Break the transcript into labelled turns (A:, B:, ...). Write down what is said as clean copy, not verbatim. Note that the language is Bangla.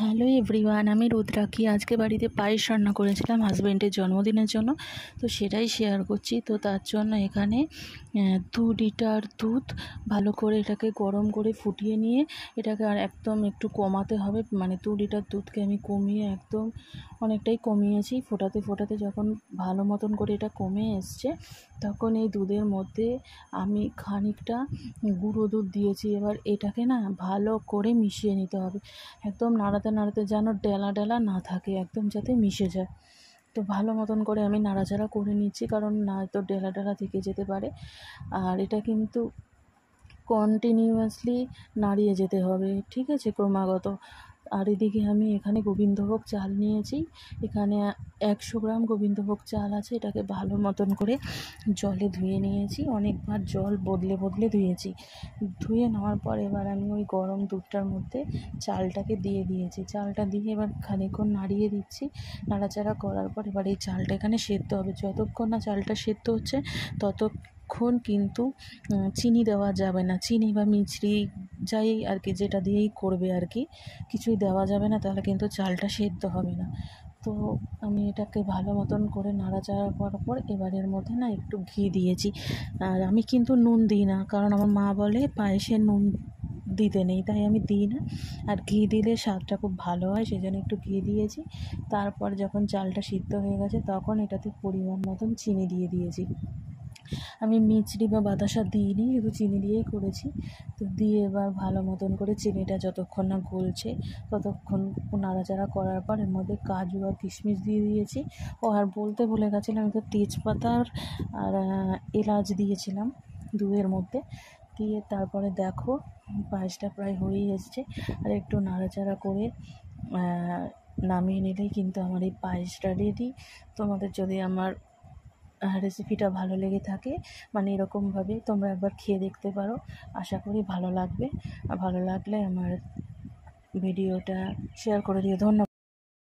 A: হ্যালো এভরিওয়ান, আমি রুদ্রাক্ষী। আজকে বাড়িতে পায়েস রান্না করেছিলাম হাজব্যান্ডের জন্মদিনের জন্য, তো সেটাই শেয়ার করছি। তো তার জন্য এখানে 2 লিটার দুধ ভালো করে এটাকে গরম করে ফুটিয়ে নিয়ে এটাকে আর একদম একটু কমাতে হবে। মানে 2 লিটার দুধকে আমি কমিয়ে একদম অনেকটাই কমিয়েছি। ফোটাতে ফোটাতে যখন ভালো মতন করে এটা কমে এসছে, তখন এই দুধের মধ্যে আমি খানিকটা গুঁড়ো দুধ দিয়েছি। এবার এটাকে না ভালো করে মিশিয়ে নিতে হবে, একদম নাড়াতে নাড়াতে যেন ডেলা ডেলা না থাকে, একদম যাতে মিশে যায়। তো ভালো মতন করে আমি নাড়াচাড়া করে নিচ্ছি, কারণ না তো ডেলা ডেলা থেকে যেতে পারে। আর এটা কিন্তু কন্টিনিউয়াসলি নাড়িয়ে যেতে হবে, ঠিক আছে, ক্রমাগত। আর এদিকে আমি এখানে গোবিন্দভোগ চাল নিয়েছি। এখানে 100 গ্রাম গোবিন্দভোগ চাল আছে। এটাকে ভালো মতন করে জলে ধুয়ে নিয়েছি, অনেকবার জল বদলে বদলে ধুয়েছি। ধুয়ে নেওয়ার পর এবার আমি ওই গরম দুধটার মধ্যে চালটাকে দিয়ে দিয়েছি। চালটা দিয়ে এবার খানিকক্ষণ নাড়িয়ে দিচ্ছি। নাড়াচাড়া করার পর এবার এই চালটা এখানে সেদ্ধ হবে। যতক্ষণ না চালটা সেদ্ধ হচ্ছে ততক্ষণ কিন্তু চিনি দেওয়া যাবে না। চিনি বা মিছরি যাই আর কি, যেটা দিয়েই করবে আর কি, কিছুই দেওয়া যাবে না, তাহলে কিন্তু চালটা সেদ্ধ হবে না। তো আমি এটাকে ভালো মতন করে নাড়াচাড়া করার পর এবার এর মধ্যে না একটু ঘি দিয়েছি। আর আমি কিন্তু নুন দিই না, কারণ আমার মা বলে পায়েসে নুন দিতে নেই, তাই আমি দিই না। আর ঘি দিলে স্বাদটা খুব ভালো হয়, সেই জন্য একটু ঘি দিয়েছি। তারপর যখন চালটা সিদ্ধ হয়ে গেছে তখন এটাতে পরিমাণ মতন চিনি দিয়ে দিয়েছি। আমি মিছরি বা বাতাসা দিইনি, শুধু চিনি দিয়েই করেছি। তো দিয়ে এবার ভালো মতন করে চিনিটা যতক্ষণ না গলছে ততক্ষণ নাড়াচাড়া করার পর এর মধ্যে কাজু আর কিশমিশ দিয়ে দিয়েছি। আর বলতে ভুলে গেছিলাম, একটু তেজপাতা আর এলাচ দিয়েছিলাম দুধের মধ্যে। দিয়ে তারপরে দেখো পায়েসটা প্রায় হয়েই এসছে। আর একটু নাড়াচাড়া করে নামিয়ে নিলেই কিন্তু আমার এই পায়েসটা রেডি। তোমাদের যদি আমার রেসিপিটা ভালো লেগে থাকে, মানে এরকমভাবে তোমরা একবার খেয়ে দেখতে পারো। আশা করি ভালো লাগবে। আর ভালো লাগলে আমার ভিডিওটা শেয়ার করে দিও। ধন্যবাদ।